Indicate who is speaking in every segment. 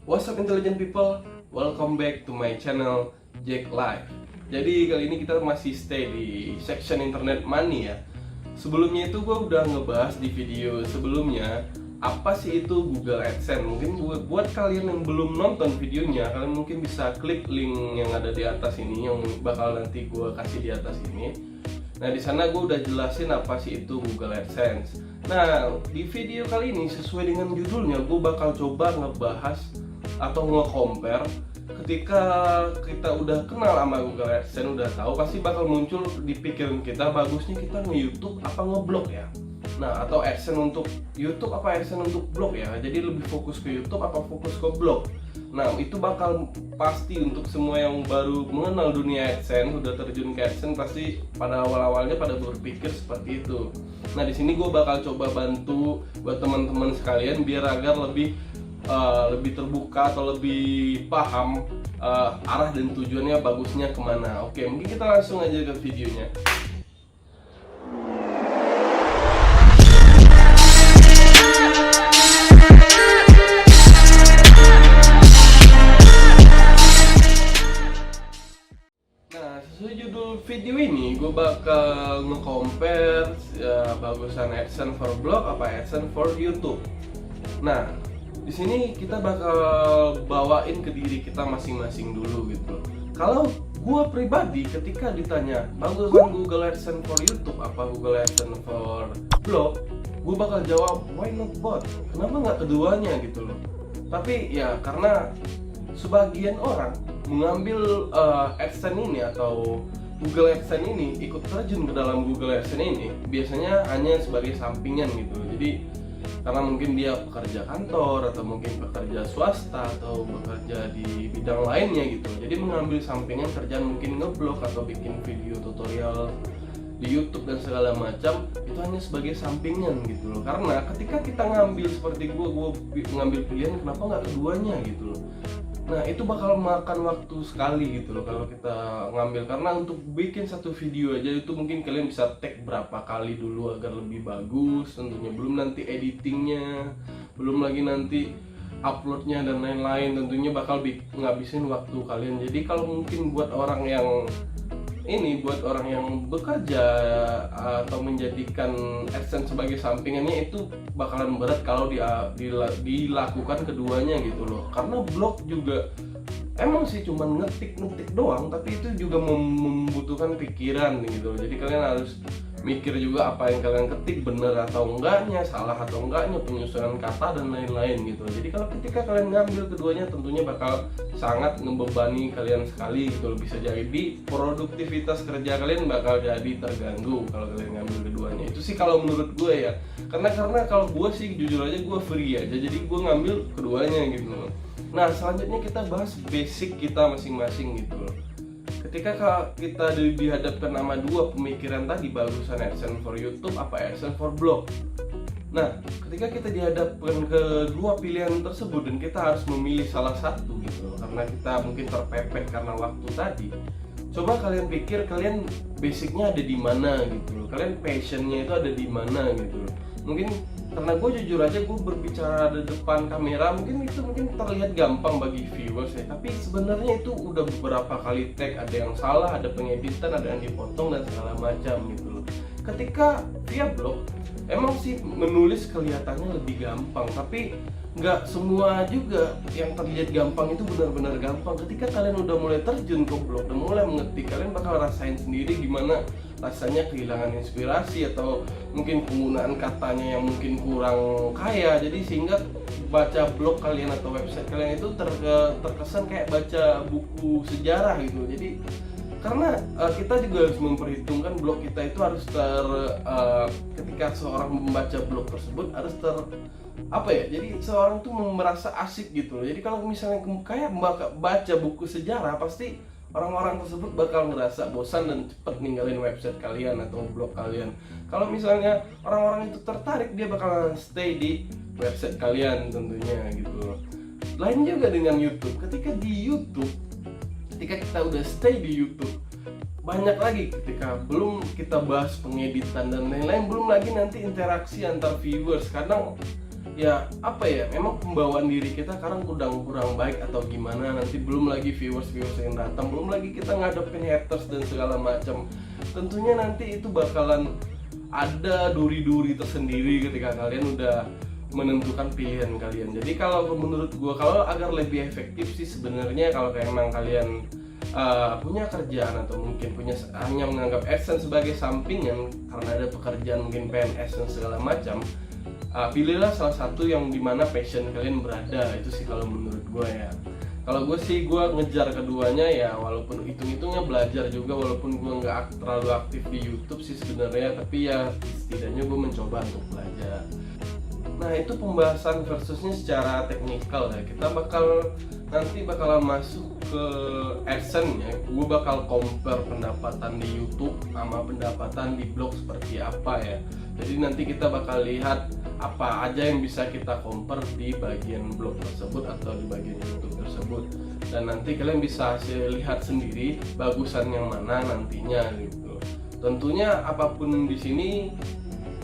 Speaker 1: What's up intelligent people? Welcome back to my channel Jack Live. Jadi kali ini kita masih stay di section internet money ya. Sebelumnya itu gue udah ngebahas di video sebelumnya apa sih itu Google AdSense. Mungkin buat kalian yang belum nonton videonya, kalian mungkin bisa klik link yang ada di atas ini, yang bakal nanti gue kasih di atas ini. Nah, di sana gue udah jelasin apa sih itu Google AdSense. Nah, di video kali ini sesuai dengan judulnya, gue bakal coba ngebahas atau nge-compare. Ketika kita udah kenal sama Google AdSense, udah tahu, pasti bakal muncul di pikiran kita, bagusnya kita nge-YouTube apa nge-blog ya. Nah, atau AdSense untuk YouTube apa AdSense untuk blog ya. Jadi lebih fokus ke YouTube apa fokus ke blog. Nah, itu bakal pasti untuk semua yang baru mengenal dunia AdSense, udah terjun ke AdSense, pasti pada awal-awalnya pada berpikir seperti itu. Nah, di sini gue bakal coba bantu buat teman-teman sekalian biar agar lebih terbuka atau lebih paham arah dan tujuannya bagusnya kemana. Oke, mungkin kita langsung aja ke videonya. Nah, sesuai judul video ini, gue bakal nge-compare bagusan AdSense for blog apa AdSense for YouTube. Nah, di sini kita bakal bawain ke diri kita masing-masing dulu gitu. Kalau gue pribadi ketika ditanya bagusan Google AdSense for YouTube apa Google AdSense for blog, gue bakal jawab why not both? Kenapa nggak keduanya gitu loh? Tapi ya karena sebagian orang mengambil AdSense ini atau Google AdSense ini, ikut terjun ke dalam Google AdSense ini biasanya hanya sebagai sampingan gitu. Jadi karena mungkin dia pekerja kantor atau mungkin pekerja swasta atau bekerja di bidang lainnya gitu, jadi mengambil sampingan kerjaan mungkin ngeblog atau bikin video tutorial di YouTube dan segala macam, itu hanya sebagai sampingan gitu loh. Karena ketika kita ngambil seperti gue ngambil pilihan, kenapa nggak keduanya gitu loh. Nah, itu bakal makan waktu sekali gitu loh kalau kita ngambil, karena untuk bikin satu video aja itu mungkin kalian bisa take berapa kali dulu agar lebih bagus tentunya, belum nanti editingnya, belum lagi nanti uploadnya dan lain-lain, tentunya bakal ngabisin waktu kalian. Jadi kalau mungkin buat orang yang bekerja atau menjadikan AdSense sebagai sampingannya, itu bakalan berat kalau dilakukan keduanya gitu loh. Karena blog juga emang sih cuman ngetik doang, tapi itu juga membutuhkan pikiran gitu loh. Jadi kalian harus mikir juga apa yang kalian ketik bener atau enggaknya, salah atau enggaknya, penyusunan kata dan lain-lain gitu. Jadi kalau ketika kalian ngambil keduanya, tentunya bakal sangat ngebebani kalian sekali gitu loh. Bisa jadi produktivitas kerja kalian bakal jadi terganggu kalau kalian ngambil keduanya. Itu sih kalau menurut gue ya. Karena kalau gue sih jujur aja gue free aja, jadi gue ngambil keduanya gitu loh. Nah, selanjutnya kita bahas basic kita masing-masing gitu loh. Ketika kita dihadapkan sama dua pemikiran tadi, bagusan AdSense for YouTube apa AdSense for blog. Nah, ketika kita dihadapkan ke dua pilihan tersebut dan kita harus memilih salah satu gitu, karena kita mungkin terpepet karena waktu tadi. Coba kalian pikir kalian basicnya ada di mana gitu loh. Kalian passionnya itu ada di mana gitu loh. Mungkin karena gue jujur aja, gue berbicara di depan kamera mungkin terlihat gampang bagi viewers ya, tapi sebenarnya itu udah beberapa kali take, ada yang salah, ada pengeditan, ada yang dipotong dan segala macam gitu loh. Ketika via blog emang sih menulis kelihatannya lebih gampang, tapi nggak semua juga yang terlihat gampang itu benar-benar gampang. Ketika kalian udah mulai terjun ke blog dan mulai mengetik, kalian bakal rasain sendiri gimana rasanya kehilangan inspirasi atau mungkin penggunaan katanya yang mungkin kurang kaya. Jadi sehingga baca blog kalian atau website kalian itu terkesan kayak baca buku sejarah gitu. Jadi karena kita juga harus memperhitungkan blog kita itu harus ketika seorang membaca blog tersebut harus jadi seorang tuh merasa asik gitu loh. Jadi kalau misalnya kayak baca buku sejarah, pasti orang-orang tersebut bakal ngerasa bosan dan cepat ninggalin website kalian atau blog kalian. Kalau misalnya orang-orang itu tertarik, dia bakal stay di website kalian tentunya gitu. Lain juga dengan YouTube. Ketika kita udah stay di YouTube, banyak lagi ketika belum kita bahas pengeditan dan lain-lain, belum lagi nanti interaksi antar viewers. Kadang ya apa ya, memang pembawaan diri kita sekarang kurang baik atau gimana, nanti belum lagi viewers yang datang, belum lagi kita ngadepin haters dan segala macam. Tentunya nanti itu bakalan ada duri-duri tersendiri ketika kalian udah menentukan pilihan kalian. Jadi kalau menurut gua, kalau agar lebih efektif sih sebenarnya, kalau kayak emang kalian punya kerjaan atau mungkin hanya menganggap AdSense sebagai sampingan karena ada pekerjaan mungkin PNS dan segala macam, pilihlah salah satu yang dimana passion kalian berada. Itu sih kalau menurut gue ya. Kalau gue sih, gue ngejar keduanya ya, walaupun hitung-hitungnya belajar juga, walaupun gue nggak terlalu aktif di YouTube sih sebenarnya, tapi ya setidaknya gue mencoba untuk belajar. Nah, itu pembahasan versusnya secara teknikal ya. Kita bakalan masuk ke AdSense ya. Gue bakal compare pendapatan di YouTube sama pendapatan di blog seperti apa ya. Jadi nanti kita bakal lihat apa aja yang bisa kita compare di bagian blog tersebut atau di bagian YouTube tersebut. Dan nanti kalian bisa lihat sendiri bagusan yang mana nantinya gitu. Tentunya apapun di sini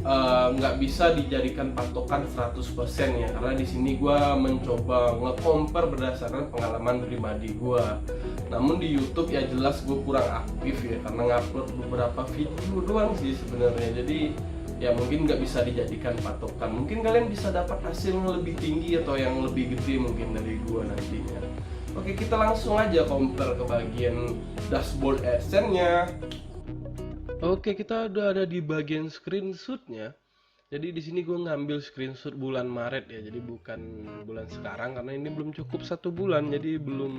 Speaker 1: nggak bisa dijadikan patokan 100% ya, karena di sini gue mencoba nge-compare berdasarkan pengalaman pribadi gue. Namun di YouTube ya jelas gue kurang aktif ya, karena ngupload beberapa video doang sih sebenarnya. Jadi ya mungkin nggak bisa dijadikan patokan. Mungkin kalian bisa dapat hasil yang lebih tinggi atau yang lebih gede mungkin dari gue nantinya. Oke, kita langsung aja compare ke bagian dashboard AdSense-nya. Oke, kita udah ada di bagian screenshot-nya. Jadi di sini gue ngambil screenshot bulan Maret ya, jadi bukan bulan sekarang karena ini belum cukup 1 bulan, jadi belum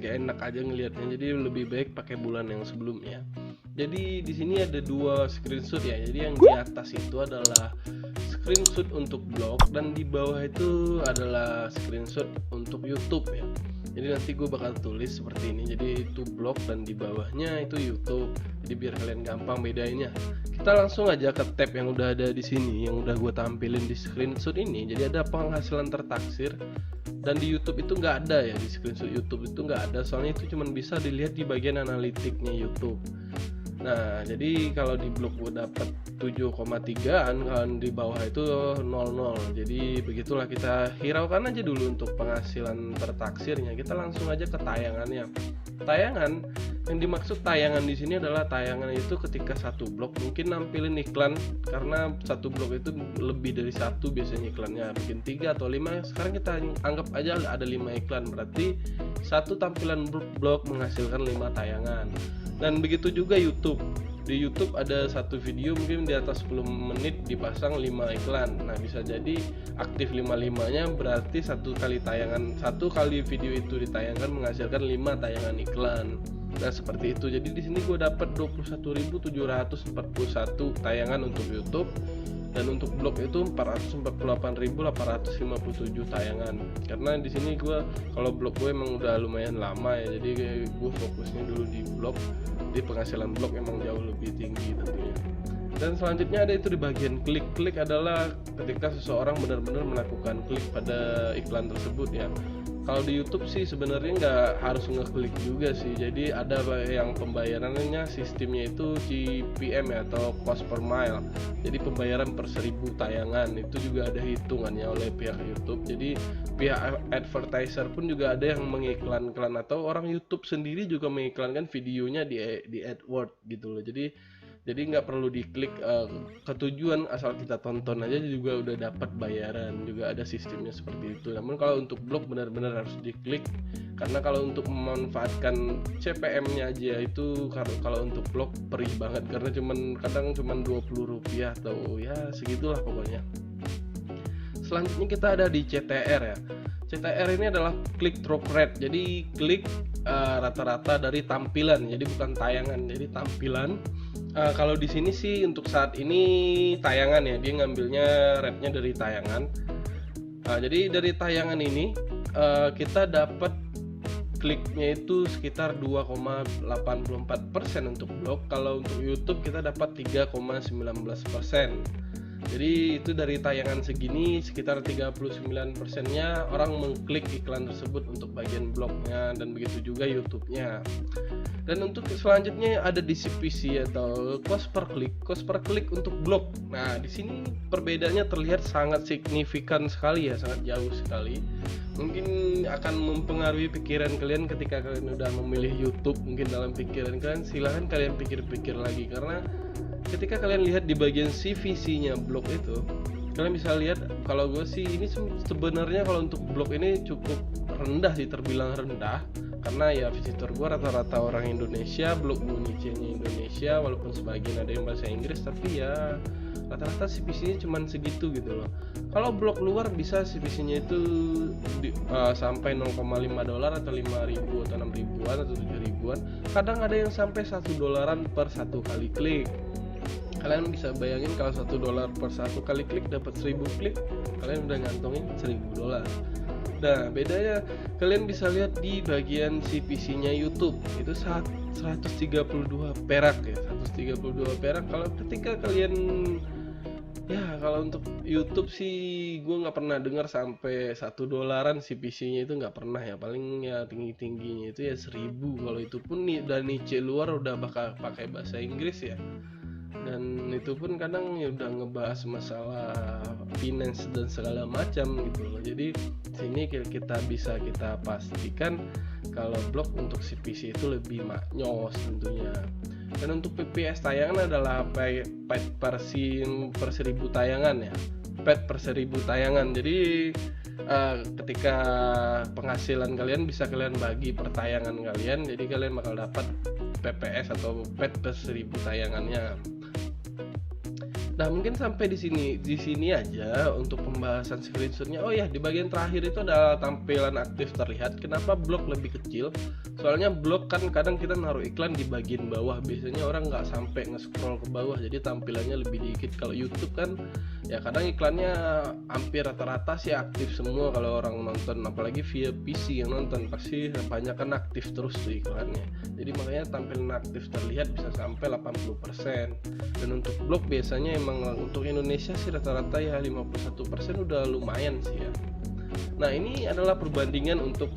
Speaker 1: gak enak aja ngelihatnya. Jadi lebih baik pakai bulan yang sebelumnya. Jadi di sini ada 2 screenshot ya. Jadi yang di atas itu adalah screenshot untuk blog dan di bawah itu adalah screenshot untuk YouTube ya. Jadi nanti gue bakal tulis seperti ini. Jadi itu blog dan di bawahnya itu YouTube. Jadi biar kalian gampang bedainnya. Kita langsung aja ke tab yang udah ada di sini, yang udah gue tampilin di screenshot ini. Jadi ada penghasilan tertaksir, dan di YouTube itu nggak ada ya, di screenshot YouTube itu nggak ada. Soalnya itu cuma bisa dilihat di bagian analitiknya YouTube. Nah, jadi kalau di blog gue dapat 7,3an, kalau di bawah itu 00. Jadi begitulah, kita hiraukan aja dulu untuk penghasilan tertaksirnya. Kita langsung aja ke tayangannya. Tayangan yang dimaksud tayangan di sini adalah tayangan itu ketika satu blog mungkin nampilin iklan, karena satu blog itu lebih dari satu biasanya iklannya, bikin 3 atau 5. Sekarang kita anggap aja ada 5 iklan, berarti satu tampilan blog menghasilkan 5 tayangan. Dan begitu juga YouTube. Di YouTube ada satu video mungkin di atas 10 menit dipasang 5 iklan. Nah, bisa jadi aktif 5-5-nya, berarti satu kali video itu ditayangkan menghasilkan 5 tayangan iklan. Nah, seperti itu. Jadi di sini gue dapat 21.741 tayangan untuk YouTube, dan untuk blog itu 448.857 tayangan. Karena di sini gue, kalau blog gue emang udah lumayan lama ya, jadi gue fokusnya dulu di blog. Di penghasilan blog emang jauh lebih tinggi tentunya. Dan selanjutnya ada itu di bagian klik adalah ketika seseorang benar-benar melakukan klik pada iklan tersebut ya. Kalau di YouTube sih sebenarnya nggak harus ngeklik juga sih. Jadi ada yang pembayarannya sistemnya itu CPM ya, atau cost per mile. Jadi pembayaran per 1000 tayangan itu juga ada hitungannya oleh pihak YouTube. Jadi pihak advertiser pun juga ada yang mengiklankan, atau orang YouTube sendiri juga mengiklankan videonya di AdWords gitu loh. Jadi nggak perlu diklik ketujuan, asal kita tonton aja juga udah dapat bayaran, juga ada sistemnya seperti itu. Namun kalau untuk blog benar-benar harus diklik, karena kalau untuk memanfaatkan CPM-nya aja itu, kalau untuk blog perih banget, karena kadang cuman Rp20 atau ya segitulah pokoknya. Selanjutnya kita ada di CTR ya. CTR ini adalah click through rate. Jadi klik rata-rata dari tampilan, jadi bukan tayangan, jadi tampilan. Kalau di sini sih untuk saat ini tayangan ya, dia ngambilnya rate-nya dari tayangan. Jadi dari tayangan ini kita dapat kliknya itu sekitar 2,84% untuk blog. Kalau untuk YouTube kita dapat 3,19%. Jadi itu dari tayangan segini sekitar 39%-nya orang mengklik iklan tersebut untuk bagian blognya, dan begitu juga YouTube-nya. Dan untuk selanjutnya ada di CPC atau cost per click untuk blog. Nah, di sini perbedaannya terlihat sangat signifikan sekali ya, sangat jauh sekali. Mungkin akan mempengaruhi pikiran kalian ketika kalian udah memilih YouTube. Mungkin dalam pikiran kalian, silahkan kalian pikir-pikir lagi, karena ketika kalian lihat di bagian CPC-nya blog itu, kalian bisa lihat kalau gue sih ini sebenarnya kalau untuk blog ini cukup rendah sih, terbilang rendah, karena ya visitor gue rata-rata orang Indonesia, blog gue niche-nya Indonesia, walaupun sebagian ada yang bahasa Inggris, tapi ya rata-rata CPC-nya cuman segitu gitu loh. Kalau blog luar bisa CPC-nya itu sampai $0,5 atau 5.000 atau 6.000-an atau 7.000-an. Kadang ada yang sampai $1 per satu kali klik. Kalian bisa bayangin kalau $1 per satu kali klik dapat 1000 klik, kalian udah ngantongin $1.000. Nah, bedanya kalian bisa lihat di bagian CPC-nya YouTube itu 132 perak ya, 132 perak. Kalau ketika kalian ya, kalau untuk YouTube sih gue nggak pernah dengar sampai $1 CPC-nya, itu nggak pernah ya. Paling ya tingginya itu ya 1000. Kalau itu pun nih dan niche luar udah bakal pakai bahasa Inggris ya. Dan itu pun kadang ya udah ngebahas masalah finance dan segala macam gitu loh. Jadi sini kita bisa pastikan kalau blog untuk CPC itu lebih maknyos tentunya. Dan untuk PPS tayangan adalah paid per 1000 tayangan ya, paid per 1000 tayangan. Jadi ketika penghasilan kalian bisa kalian bagi per tayangan kalian, jadi kalian bakal dapat PPS atau paid per 1000 tayangannya. Nah, mungkin sampai di sini aja untuk pembahasan screenshotnya. Oh ya, di bagian terakhir itu ada tampilan aktif terlihat. Kenapa blog lebih kecil? Soalnya blog kan kadang kita naruh iklan di bagian bawah. Biasanya orang nggak sampai nge-scroll ke bawah, jadi tampilannya lebih dikit. Kalau YouTube kan ya kadang iklannya hampir rata-rata sih aktif semua kalau orang nonton, apalagi via PC yang nonton pasti banyak kan aktif terus tuh iklannya. Jadi makanya tampilan aktif terlihat bisa sampai 80%. Dan untuk blog biasanya emang untuk Indonesia sih rata-rata ya 51% udah lumayan sih ya. Nah, ini adalah perbandingan untuk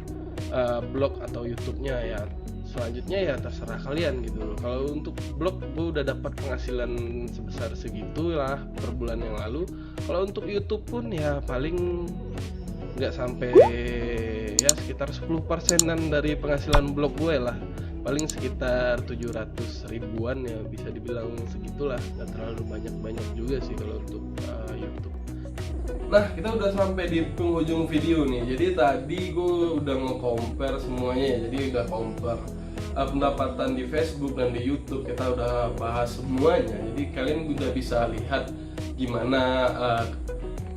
Speaker 1: blog atau YouTube-nya ya. Selanjutnya ya terserah kalian gitu loh. Kalau untuk blog gue udah dapat penghasilan sebesar segitu lah per bulan yang lalu. Kalau untuk YouTube pun ya paling nggak sampai ya sekitar 10%-an dari penghasilan blog gue lah. Paling sekitar 700 ribuan ya, bisa dibilang segitulah, nggak terlalu banyak juga sih kalau untuk YouTube. Nah, kita udah sampai di penghujung video nih. Jadi tadi gue udah nge-compare semuanya ya, jadi udah compare pendapatan di Facebook dan di YouTube, kita udah bahas semuanya. Jadi kalian udah bisa lihat gimana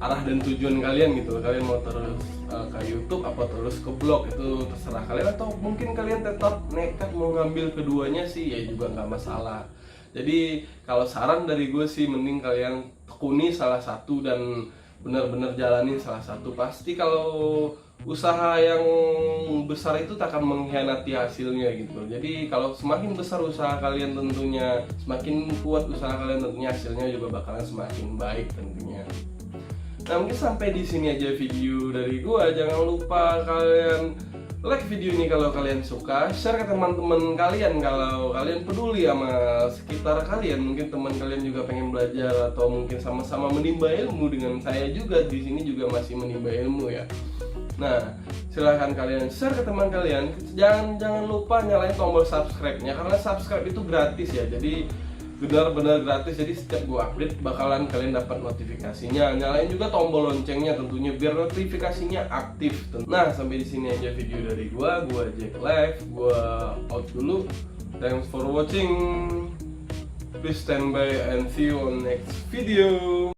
Speaker 1: arah dan tujuan kalian gitu. Kalian mau terus ke YouTube apa terus ke blog, itu terserah kalian, atau mungkin kalian tetap nekat mau ngambil keduanya sih ya juga nggak masalah. Jadi kalau saran dari gue sih mending kalian tekuni salah satu dan benar-benar jalanin salah satu. Pasti kalau usaha yang besar itu tak akan mengkhianati hasilnya gitu. Jadi kalau semakin besar usaha kalian tentunya, semakin kuat usaha kalian tentunya hasilnya juga bakalan semakin baik tentunya. Nah, mungkin sampai di sini aja video dari gua. Jangan lupa kalian like video ini kalau kalian suka, share ke teman-teman kalian kalau kalian peduli sama sekitar kalian. Mungkin teman kalian juga pengen belajar atau mungkin sama-sama menimba ilmu dengan saya juga di sini juga masih menimba ilmu ya. Nah, silahkan kalian share ke teman kalian. Jangan lupa nyalain tombol subscribe-nya, karena subscribe itu gratis ya. Jadi benar-benar gratis, jadi setiap gue update bakalan kalian dapat notifikasinya. Nyalain juga tombol loncengnya tentunya biar notifikasinya aktif. Nah, sampai di sini aja video dari gue Jack Live, gue out dulu. Thanks for watching, please stand by and see you on next video.